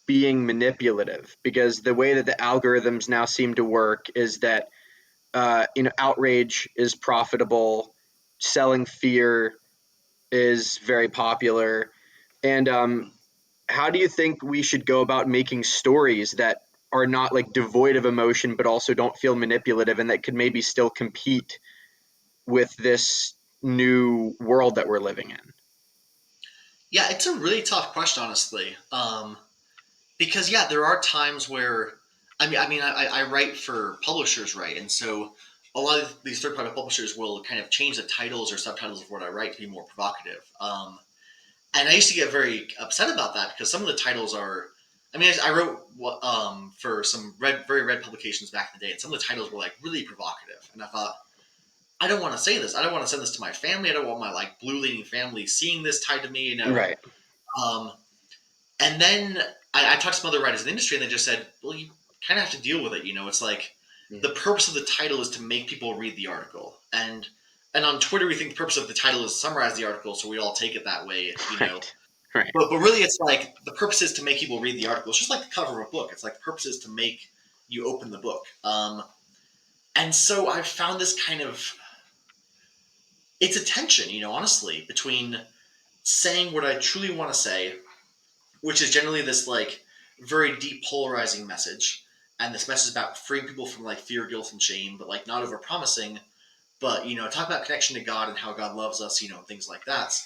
being manipulative? Because the way that the algorithms now seem to work is that outrage is profitable, selling fear is very popular, and how do you think we should go about making stories that are not like devoid of emotion but also don't feel manipulative and that could maybe still compete with this new world that we're living in? Yeah, it's a really tough question, honestly. Because yeah, there are times where I write for publishers, right? And so a lot of these third-party publishers will kind of change the titles or subtitles of what I write to be more provocative. And I used to get very upset about that because some of the titles are. I wrote for some very red publications back in the day, and some of the titles were like really provocative. And I thought, I don't want to say this. I don't want to send this to my family. I don't want my like blue leaning family seeing this tied to me. Right. Um, and then I talked to some other writers in the industry, and they just said, "Well, you kind of have to deal with it. It's like the Mm. purpose of the title is to make people read the article, and on Twitter we think the purpose of the title is to summarize the article, so we all take it that way. Right. Right. But really, it's like the purpose is to make people read the article. It's just like the cover of a book. It's like the purpose is to make you open the book. And so I've found this kind of it's a tension, honestly, between saying what I truly want to say, which is generally this like very deep polarizing message, and this message about freeing people from like fear, guilt, and shame, but like not over promising, but talk about connection to God and how God loves us, and things like that.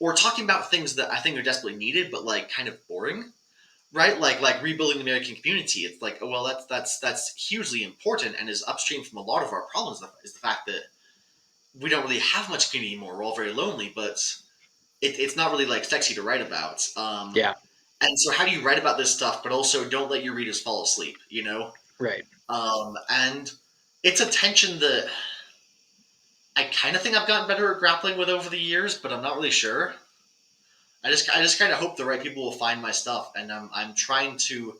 Or talking about things that I think are desperately needed, but like kind of boring, right? Like rebuilding the American community. It's like, oh well, that's hugely important and is upstream from a lot of our problems. Is the fact that we don't really have much community anymore. We're all very lonely, but it's not really like sexy to write about. Yeah. And so, how do you write about this stuff, but also don't let your readers fall asleep? Right. And it's a tension that I kind of think I've gotten better at grappling with over the years, but I'm not really sure. I just kind of hope the right people will find my stuff, and I'm trying to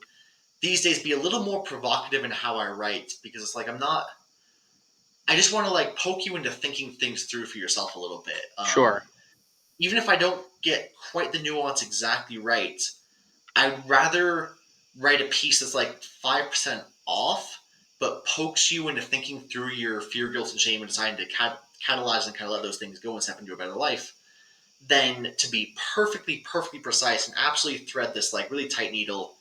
these days be a little more provocative in how I write because it's like I'm not. I just want to like poke you into thinking things through for yourself a little bit. Sure. Even if I don't get quite the nuance exactly right, I'd rather write a piece that's like 5% off, but pokes you into thinking through your fear, guilt, and shame and deciding to catalyze and kind of let those things go and step into a better life, than to be perfectly precise and absolutely thread this like really tight needle,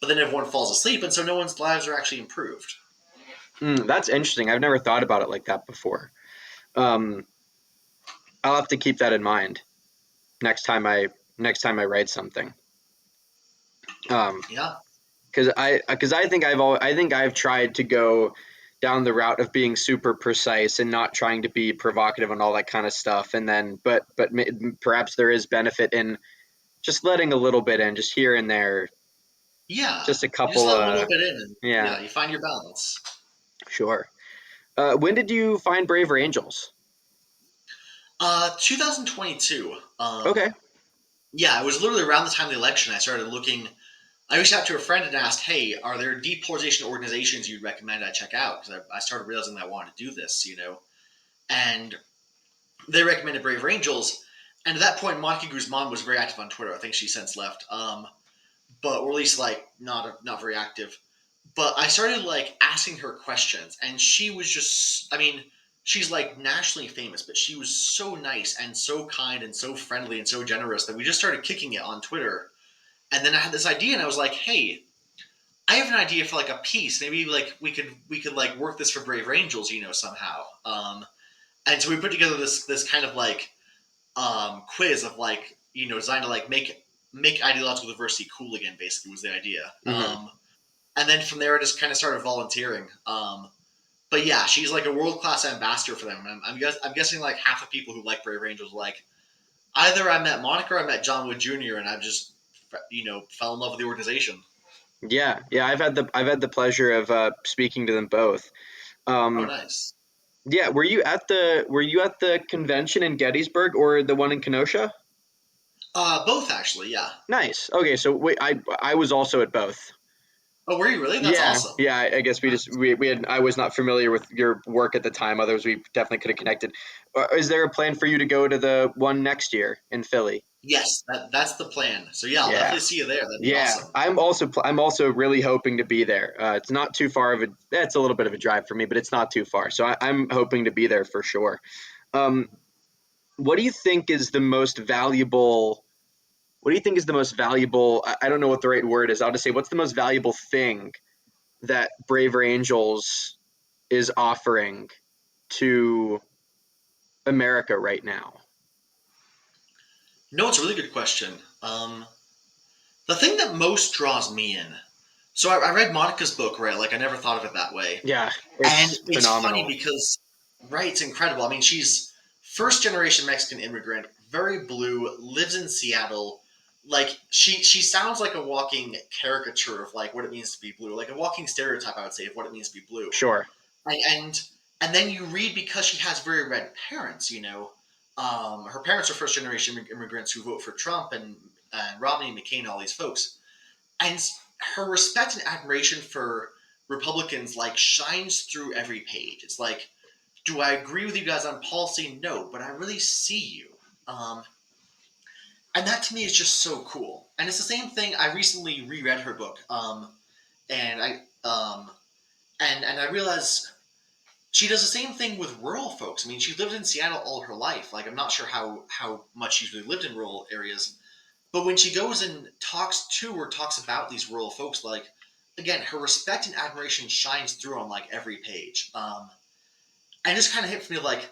but then everyone falls asleep, and so no one's lives are actually improved. That's interesting. I've never thought about it like that before. Um, I'll have to keep that in mind next time I write something. Um, Yeah. because I think I've tried to go down the route of being super precise and not trying to be provocative and all that kind of stuff. And then, but perhaps there is benefit in just letting a little bit in, just here and there, Yeah. just a You just couple. let a little bit in, and Yeah, yeah, you find your balance. sure. When did you find Braver Angels? 2022. Okay. Yeah, it was literally around the time of the election. I started looking. I reached out to a friend and asked, "Hey, are there depolarization organizations you'd recommend I check out?" Because I started realizing that I wanted to do this. And they recommended Brave Angels. And at that point, Monica Guzman was very active on Twitter. I think she's since left, but or at least like not very active. But I started like asking her questions, and she was just. She's like nationally famous, but she was so nice and so kind and so friendly and so generous that we just started kicking it on Twitter. And then I had this idea, and I was like, "Hey, I have an idea for like a piece. Maybe like we could like work this for Brave Angels, somehow." And so we put together this kind of like quiz of like designed to like make ideological diversity cool again. Basically, was the idea. Hmm. And then from there, I just kind of started volunteering. But yeah, she's like a world class ambassador for them. I'm guessing like half the people who like Brave Angels like either I met Monica or I met John Wood Jr. and I just fell in love with the organization. Yeah, yeah. I've had the pleasure of speaking to them both. Oh, Um, nice. Yeah, were you at the convention in Gettysburg or the one in Kenosha? Both actually, yeah. Nice. Okay, so wait, I was also at both. Oh, were you really? That's Yeah, awesome. yeah. I guess we had I was not familiar with your work at the time. Others we definitely could have connected. Is there a plan for you to go to the one next year in Philly? Yes, that's the plan. So yeah, I'll Yeah, definitely see you there. That'd be yeah. awesome. I'm also really hoping to be there. It's not too far of a. It's a little bit of a drive for me, but it's not too far. So I'm hoping to be there for sure. Um, what do you think is the most valuable? What do you think is the most valuable? I don't know what the right word is. I'll just say, what's the most valuable thing that Braver Angels is offering to America right now? No, it's a really good question. The thing that most draws me in. So I read Monica's book, right? Like I never thought of it that way. Yeah, And it's it's funny phenomenal. because, right, it's incredible. I mean, she's first generation Mexican immigrant, very blue, lives in Seattle. Like she sounds like a walking caricature of like what it means to be blue, like a walking stereotype, I would say, of what it means to be blue. Sure. And and then you read because she has very red parents. Her parents are first generation immigrants who vote for Trump and Romney and McCain, all these folks, and her respect and admiration for Republicans like shines through every page. It's like, do I agree with you guys on policy? No, but I really see you. Um, and that to me is just so cool. And it's the same thing. I recently reread her book, and I realized she does the same thing with rural folks. I mean, she lived in Seattle all her life. Like, I'm not sure how much she's really lived in rural areas, but when she goes and talks to or talks about these rural folks, like again, her respect and admiration shines through on like every page. And it just kind of hit me like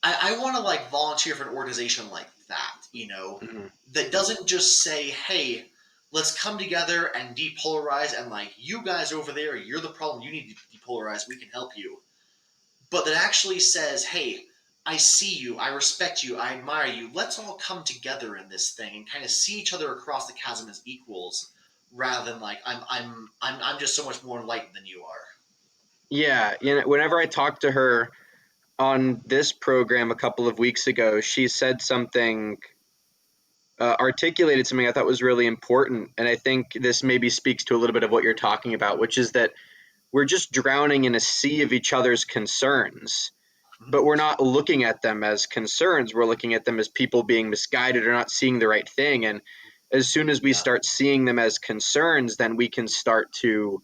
I want to like volunteer for an organization like that, Mhm. that doesn't just say, "Hey, let's come together and depolarize," and like you guys over there, you're the problem. You need to depolarize. We can help you, but that actually says, "Hey, I see you, I respect you, I admire you. Let's all come together in this thing and kind of see each other across the chasm as equals, rather than like I'm just so much more enlightened than you are." Yeah, whenever I talked to her on this program a couple of weeks ago, she said something, articulated something I thought was really important, and I think this maybe speaks to a little bit of what you're talking about, which is that we're just drowning in a sea of each other's concerns, Mhm. but we're not looking at them as concerns. We're looking at them as people being misguided or not seeing the right thing. And as soon as we Yeah, start seeing them as concerns, then we can start to,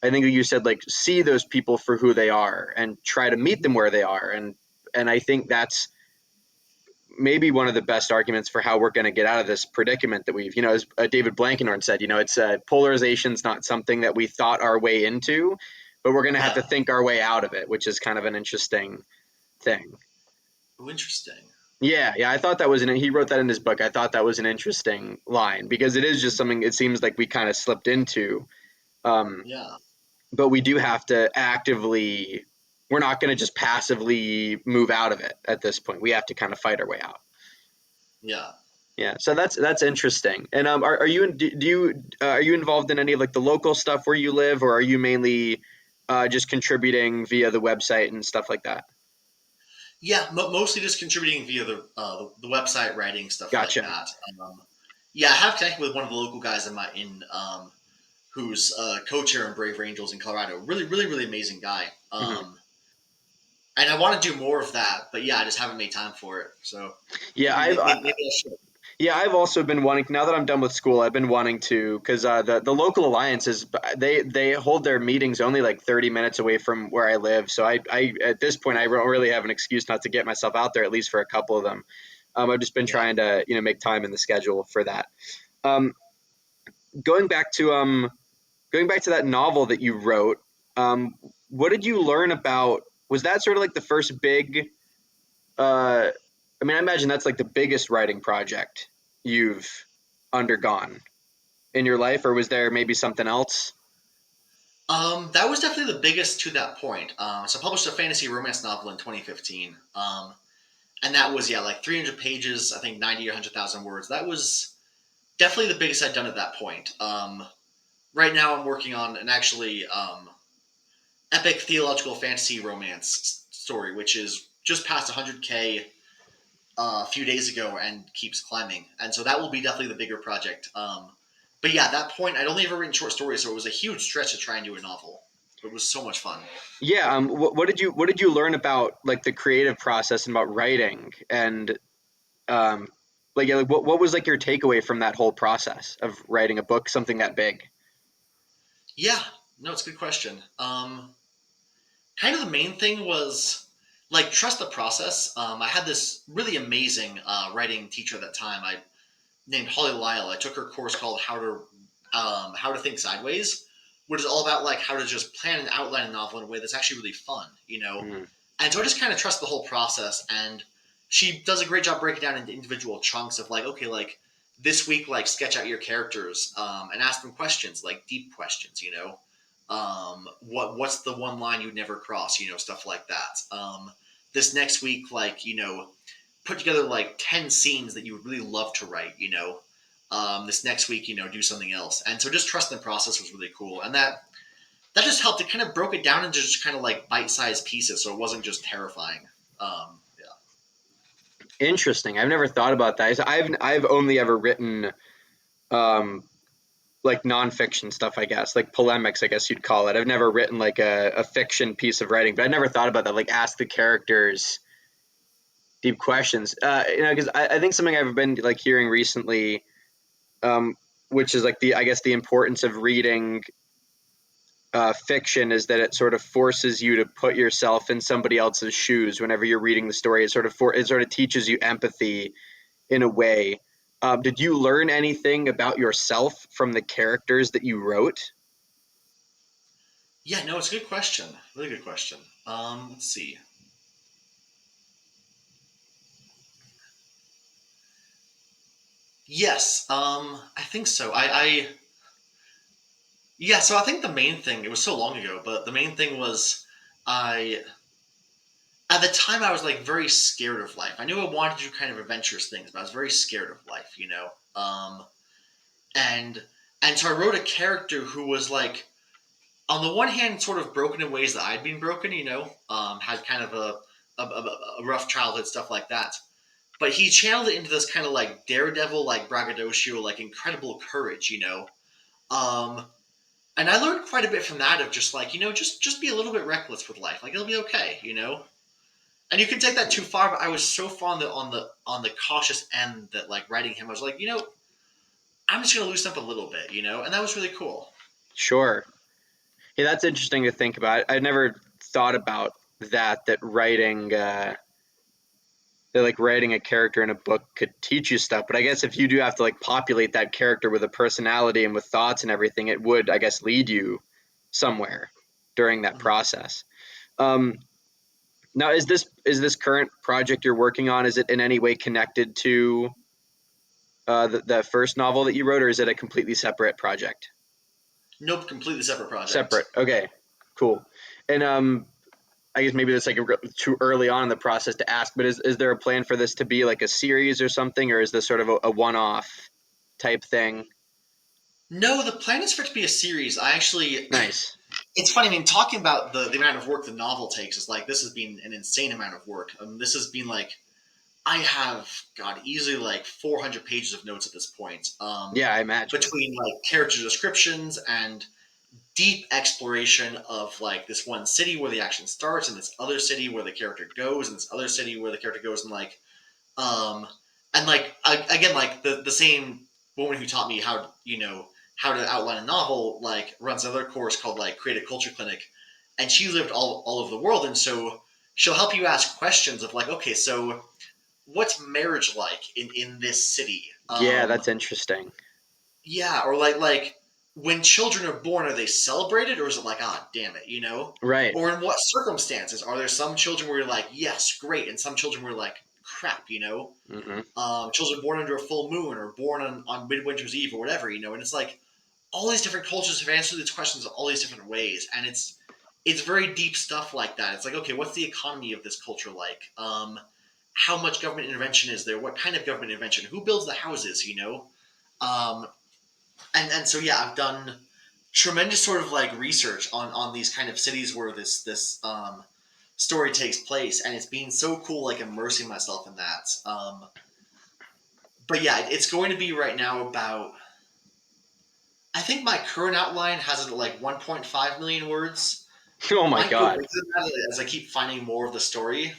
I think you said, like, see those people for who they are and try to meet Mhm. them where they are. And I think that's maybe one of the best arguments for how we're going to get out of this predicament that we've, as David Blankenhorn said, it's polarization is not something that we thought our way into, but we're going to have to yeah. think our way out of it, which is kind of an interesting thing. Oh, interesting. Yeah, yeah, I thought that was he wrote that in his book. I thought that was an interesting line because it is just something it seems like we kind of slipped into. Um, Yeah, but we do have to actively, we're not going to just passively move out of it at this point. We have to kind of fight our way out. yeah. Yeah, so that's interesting. And are you do you are you involved in any of like the local stuff where you live, or are you mainly just contributing via the website and stuff like that? Yeah, mostly just contributing via the website, writing stuff like Gotcha. that. Yeah, I have connected with one of the local guys in who's co-chair in Brave Angels in Colorado. Really, really, really amazing guy. Hmm. And I want to do more of that, but yeah, I just haven't made time for it. So Yeah, maybe I should. yeah, I've also been wanting. Now that I'm done with school, I've been wanting to because the local alliances they hold their meetings only like 30 minutes away from where I live. So I at this point I don't really have an excuse not to get myself out there at least for a couple of them. I've just been Yeah. trying to make time in the schedule for that. Um, going back to that novel that you wrote, um, what did you learn about? Was that sort of like the first big? Uh, I mean, I imagine that's like the biggest writing project you've undergone in your life, or was there maybe something else? That was definitely the biggest to that point. So I published a fantasy romance novel in 2015. And that was, yeah, like 300 pages, I think 90 or 100,000 words. That was definitely the biggest I'd done at that point. Right now I'm working on, and actually, epic theological fantasy romance story, which is just past 100K a few days ago and keeps climbing. And so that will be definitely the bigger project. But yeah, at that point, I'd only ever written short stories, so it was a huge stretch to try and do a novel. But it was so much fun. Yeah. What did you learn about like the creative process and about writing and um, like yeah, like what was like your takeaway from that whole process of writing a book, something that big? Yeah, no, it's a good question. Kind of the main thing was like trust the process. I had this really amazing writing teacher at that time. I named Holly Lyle. I took her course called How to Think Sideways, which is all about like how to just plan and outline a novel in a way that's actually really fun, you know. Mm. And so I just kind of trust the whole process, and she does a great job breaking down into individual chunks of like, okay, like this week, like sketch out your characters and ask them questions, like deep questions, you know. What's the one line you'd never cross, you know, stuff like that. This next week, like you know, put together like 10 scenes that you would really love to write, you know. This next week, you know, do something else. And so just trust the process was really cool. And that just helped. It kind of broke it down into just kind of like bite-sized pieces, so it wasn't just terrifying. Yeah. Interesting. I've never thought about that. I've only ever written um, like nonfiction stuff, I guess, like polemics, I guess you'd call it. I've never written like a fiction piece of writing, but I never thought about that. Like ask the characters deep questions. You know, because I think something I've been like hearing recently, um, which is like the I guess the importance of reading fiction is that it sort of forces you to put yourself in somebody else's shoes whenever you're reading the story. It sort of teaches you empathy in a way. Did you learn anything about yourself from the characters that you wrote? Yeah, no, it's a good question. Really good question. Let's see. Yes, I think so. Yeah, so I think the main thing, it was so long ago, but the main thing was I, at the time, I was like very scared of life. I knew I wanted to do kind of adventurous things, but I was very scared of life, you know? And, and so I wrote a character who was like, on the one hand, sort of broken in ways that I'd been broken, you know, had kind of a rough childhood, stuff like that. But he channeled it into this kind of like daredevil, like braggadocio, like incredible courage, you know. Um, and I learned quite a bit from that of just like you know just be a little bit reckless with life, like it'll be okay, you know. And you can take that too far, but I was so far on the cautious end that like writing him, I was like, you know, I'm just gonna loosen up a little bit, you know, and that was really cool. Sure. Yeah, that's interesting to think about. I never thought about that that like writing a character in a book could teach you stuff. But I guess if you do have to like populate that character with a personality and with thoughts and everything, it would, I guess, lead you somewhere during that Mhm. process. Um, Now, is this current project you're working on? Is it in any way connected to the first novel that you wrote, or is it a completely separate project? Nope, completely separate project. Separate. Okay, cool. And I guess maybe that's like too early on in the process to ask, but is there a plan for this to be like a series or something, or is this sort of a one-off type thing? No, the plan is for it to be a series. I actually, Nice. it's funny. I mean, talking about the amount of work the novel takes is like this has been an insane amount of work. This has been like I have God easily like 400 pages of notes at this point. Yeah, I imagine. Between like character descriptions and deep exploration of like this one city where the action starts and this other city where the character goes and this other city where the character goes um and like again like the same woman who taught me how you know how to outline a novel like runs another course called like Create a Culture Clinic, and she lived all over the world, and so she'll help you ask questions of like, okay, so what's marriage like in this city? Yeah, that's interesting. Yeah, or like when children are born, are they celebrated or is it like, ah, damn it, you know? Right. Or in what circumstances are there some children where you're like, yes, great, and some children where you're like, crap, you know? Hmm. Children born under a full moon or born on midwinter's eve or whatever, you know? And it's like all these different cultures have answered these questions in all these different ways, and it's very deep stuff like that. It's like, okay, what's the economy of this culture like? How much government intervention is there? What kind of government intervention? Who builds the houses? You know, um, and so yeah, I've done tremendous sort of like research on these kind of cities where this story takes place, and it's been so cool like immersing myself in that. But yeah, it's going to be right now about, I think my current outline has it at like 1.5 million words. Oh my Might go God, bigger than that as I keep finding more of the story.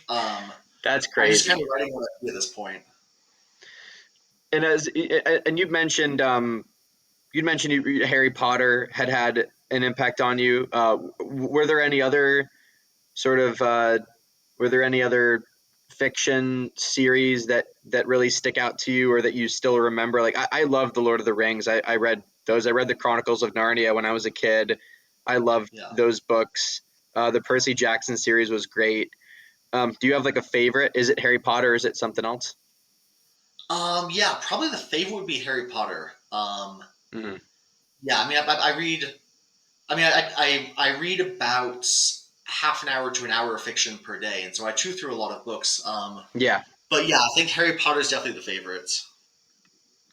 that's I'm just kind of crazy. writing what I do at this point. And you'd mentioned Harry Potter had an impact on you. Were there any other sort of were there any other fiction series that really stick out to you or that you still remember? Like I love the Lord of the Rings. I read those. I read the Chronicles of Narnia when I was a kid. I loved Yeah. those books. The Percy Jackson series was great. Do you have like a favorite? Is it Harry Potter or is it something else? Yeah, probably the favorite would be Harry Potter. Hmm. Yeah, I mean, I read. I mean, I read about half an hour to an hour of fiction per day, and so I chew through a lot of books. Yeah, But yeah, I think Harry Potter is definitely the favorite.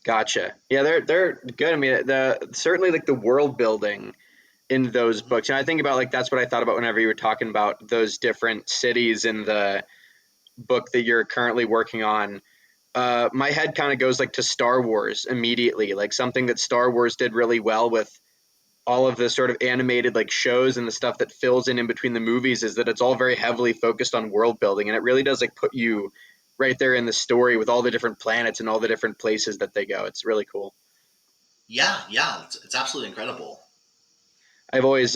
gotcha. Yeah, they're good. I mean, the certainly like the world building in those Hmm. books. And I think about like that's what I thought about whenever you were talking about those different cities in the book that you're currently working on. My head kind of goes like to Star Wars immediately, like something that Star Wars did really well with all of the sort of animated like shows and the stuff that fills in between the movies is that it's all very heavily focused on world building, and it really does like put you right there in the story with all the different planets and all the different places that they go. It's really cool. Yeah, yeah, it's absolutely incredible. I've always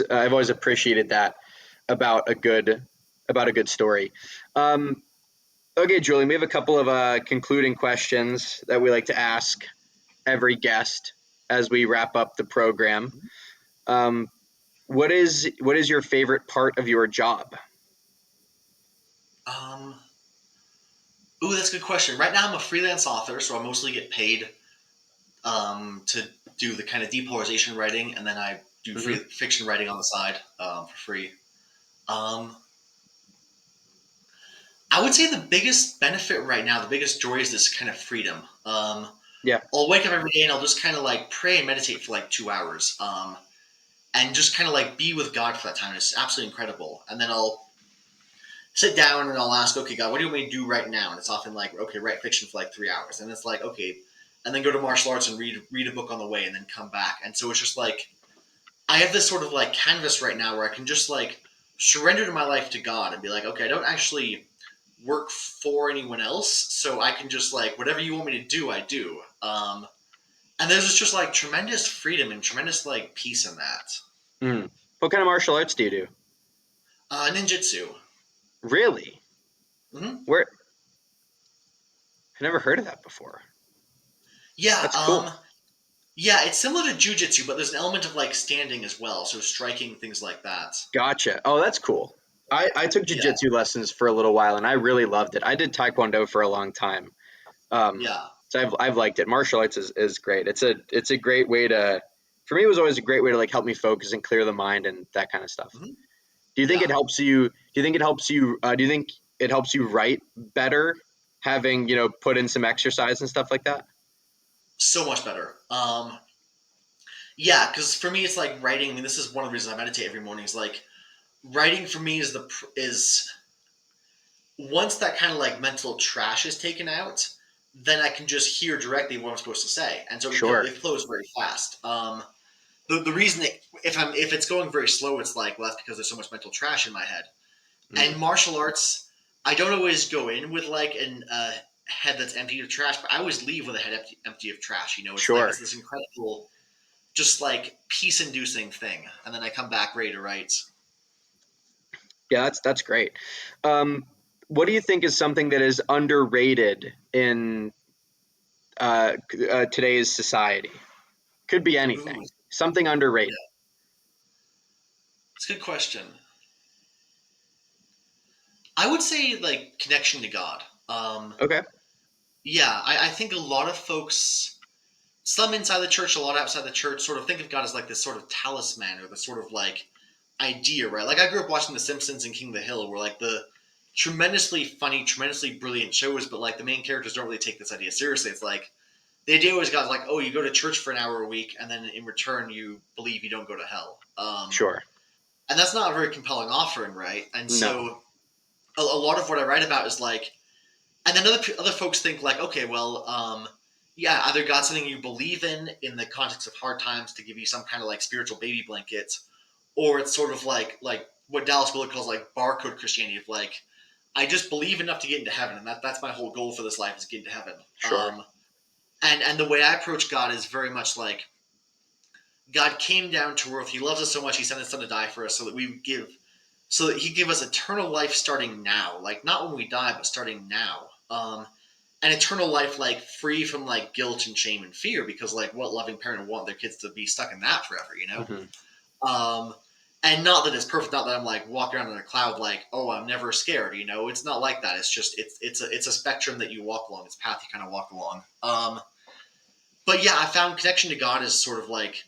appreciated that about a good about a good story. Um, okay, Julian, we have a couple of concluding questions that we like to ask every guest as we wrap up the program. Um, what is your favorite part of your job? Um, Ooh, that's a good question. Right now, I'm a freelance author, so I mostly get paid to do the kind of depolarization writing, and then I do free Hmm. fiction writing on the side for free. Um, I would say the biggest benefit right now, the biggest joy is this kind of freedom. Yeah, I'll wake up every day and I'll just kind of like pray and meditate for like 2 hours, and just kind of like be with God for that time. It's absolutely incredible. And then I'll sit down and I'll ask, okay, God, what do you want me to do right now? And it's often like, okay, write fiction for like 3 hours, and it's like, okay, and then go to martial arts and read a book on the way, and then come back. And so it's just like I have this sort of like canvas right now where I can just like surrender my life to God and be like, okay, I don't actually work for anyone else, so I can just like whatever you want me to do, I do. And there's just like tremendous freedom and tremendous like peace in that. mm. What kind of martial arts do you do? Ninjutsu. Really? Hmm. Where I never heard of that before. Yeah. That's cool. Yeah. It's similar to jujitsu, but there's an element of like standing as well, so striking things like that. Gotcha. Oh, that's cool. I took Yeah. jujitsu lessons for a little while and I really loved it. I did taekwondo for a long time. Yeah. So I've liked it. Martial arts is great. It's a great way to for me it was always a great way to like help me focus and clear the mind and that kind of stuff. Hmm. Do you think it Yeah. helps you? Do you think it helps you? Do you think it helps you write better having put in some exercise and stuff like that? So much better. Yeah, because for me, it's like writing. I mean, this is one of the reasons I meditate every morning. Is like writing for me is once that kind of like mental trash is taken out, then I can just hear directly what I'm supposed to say, and so Sure. it flows very fast. The reason that if it's going very slow, it's like, well, that's because there's so much mental trash in my head. Mm. And martial arts, I don't always go in with like an head that's empty of trash, but I always leave with a head empty of trash. You know, it's like Sure. it's this incredible, just like peace-inducing thing, and then I come back ready to write. Yeah, that's great. Um, what do you think is something that is underrated in today's society? Could be Ooh, anything. Something underrated. yeah, it's a good question. I would say like connection to God. Okay. Yeah, I think a lot of folks, some inside the church, a lot outside the church, sort of think of God as like this sort of talisman or this sort of like idea, right? Like I grew up watching The Simpsons and King of the Hill, where like the tremendously funny, tremendously brilliant shows, but like the main characters don't really take this idea seriously. It's like the idea always got like, oh, you go to church for an hour a week, and then in return you believe you don't go to hell. Sure. And that's not a very compelling offering, right? And No. so a lot of what I write about is like, and then other folks think like, okay, well, yeah, either God's something you believe in the context of hard times to give you some kind of like spiritual baby blanket, or it's sort of like what Dallas Willard calls like barcode Christianity, of like, I just believe enough to get into heaven, and that's my whole goal for this life is to get into heaven. Sure. And the way I approach God is very much like God came down to earth. He loves us so much, He sent His Son to die for us, so that He give us eternal life starting now, like not when we die, but starting now. An eternal life like free from like guilt and shame and fear, because like what loving parent would want their kids to be stuck in that forever, you know? Hmm. Um, and not that it's perfect, not that I'm like walking around in a cloud like, oh, I'm never scared, you know? It's not like that. It's just it's a spectrum that you walk along. It's a path you kind of walk along. But yeah, I found connection to God is sort of like,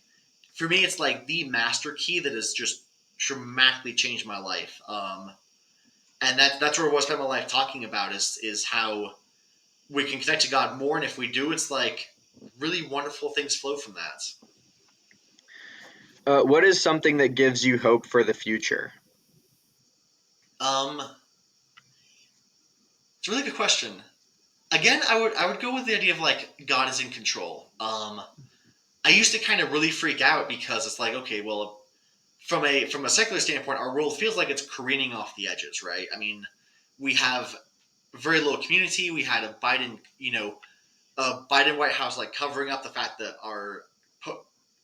for me, it's like the master key that has just dramatically changed my life. And that's where I spend my life talking about is how we can connect to God more, and if we do, it's like really wonderful things flow from that. What is something that gives you hope for the future? Um, it's a really good question. Again, I would go with the idea of like God is in control. I used to kind of really freak out because it's like, okay, well, from a secular standpoint, our world feels like it's careening off the edges, right? I mean, we have very little community. We had a Biden, a Biden White House like covering up the fact that our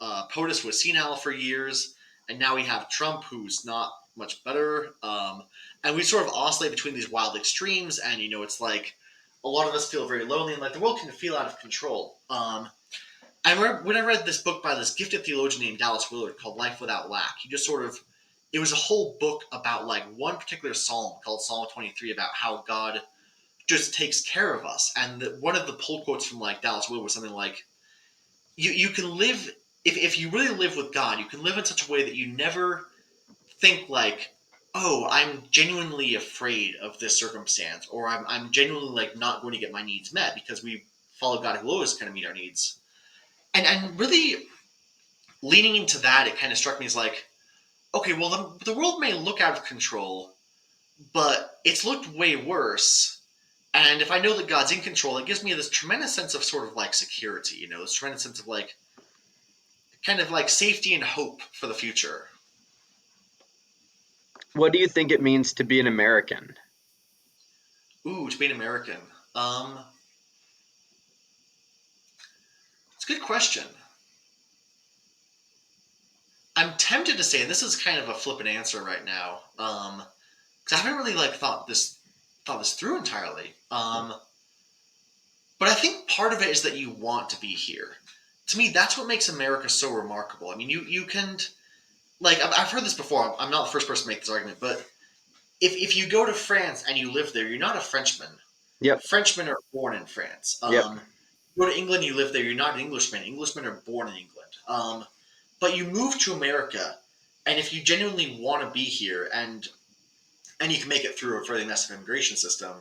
POTUS was senile for years, and now we have Trump, who's not much better. And we sort of oscillate between these wild extremes, and it's like a lot of us feel very lonely, and like the world can feel out of control. I remember when I read this book by this gifted theologian named Dallas Willard called Life Without Lack. He just sort of, it was a whole book about like one particular psalm called Psalm 23 about how God just takes care of us. And one of the pull quotes from like Dallas Willard was something like, you can live, if you really live with God, you can live in such a way that you never think like, oh, I'm genuinely afraid of this circumstance, or I'm genuinely like not going to get my needs met, because we follow God who will always kind of meet our needs. And really leaning into that, it kind of struck me as like, okay, well, the world may look out of control, but it's looked way worse. And if I know that God's in control, it gives me this tremendous sense of sort of like security, this tremendous sense of like kind of like safety and hope for the future. What do you think it means to be an American? Ooh, to be an American. Um, it's a good question. I'm tempted to say, and this is kind of a flippant answer right now, because I haven't really like thought this through entirely. But I think part of it is that you want to be here. To me, that's what makes America so remarkable. I mean, you can like I've heard this before. I'm not the first person to make this argument, but if you go to France and you live there, you're not a Frenchman. Yep. Frenchmen are born in France. Yep. You go to England, you live there, you're not an Englishman. Englishmen are born in England. But you move to America, and if you genuinely want to be here, and you can make it through a fairly massive immigration system,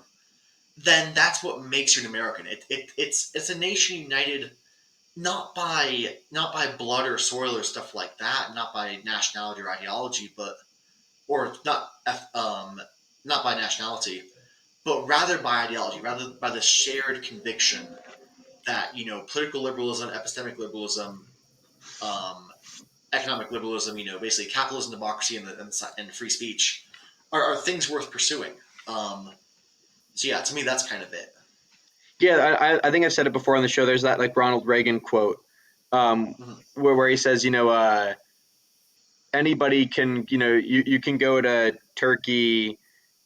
then that's what makes you an American. It's a nation united not by blood or soil or stuff like that, not by nationality or ideology, but or not by nationality, but rather by ideology, rather by the shared conviction that political liberalism, epistemic liberalism, um, economic liberalism, basically capitalism, democracy, and free speech are things worth pursuing. So yeah, to me, that's kind of it. Yeah, I think I've said it before on the show. There's that like Ronald Reagan quote, Mhm. where he says, anybody can, you can go to Turkey,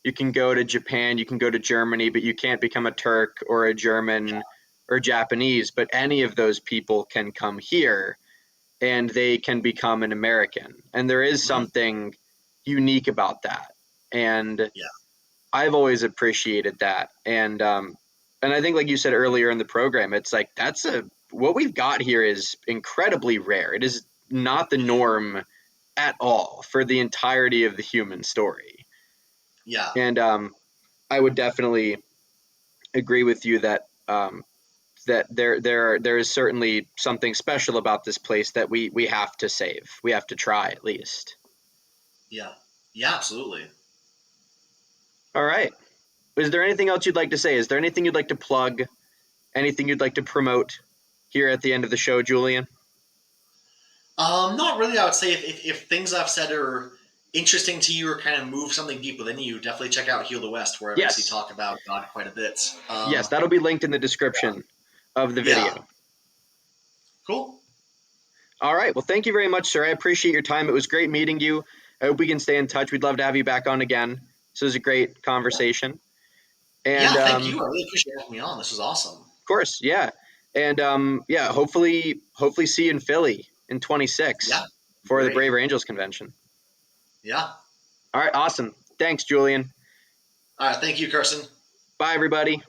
you can go to Japan, you can go to Germany, but you can't become a Turk or a German or Japanese. But any of those people can come here and they can become an American. And there is Mhm. something unique about that. And Yeah. I've always appreciated that. And I think, like you said earlier in the program, it's like what we've got here is incredibly rare. It is not the norm at all for the entirety of the human story. Yeah. And I would definitely agree with you that that there is certainly something special about this place that we have to save. We have to try at least. Yeah. Yeah, absolutely. All right. Is there anything else you'd like to say? Is there anything you'd like to plug? Anything you'd like to promote here at the end of the show, Julian? Not really. I would say if things I've said are interesting to you or kind of move something deep within you, definitely check out Heal the West, where I basically Yes. talk about God quite a bit. Yes, that'll be linked in the description of the Yeah. video. Cool. All right. Well, thank you very much, sir. I appreciate your time. It was great meeting you. I hope we can stay in touch. We'd love to have you back on again. This was a great conversation. And Yeah, thank you. I really appreciate having me on. This was awesome. of course, yeah. And yeah, hopefully see you in Philly in 26 Yeah. for the Great. Braver Angels convention. Yeah. All right, awesome. Thanks, Julian. All right. Thank you, Carson. Bye, everybody.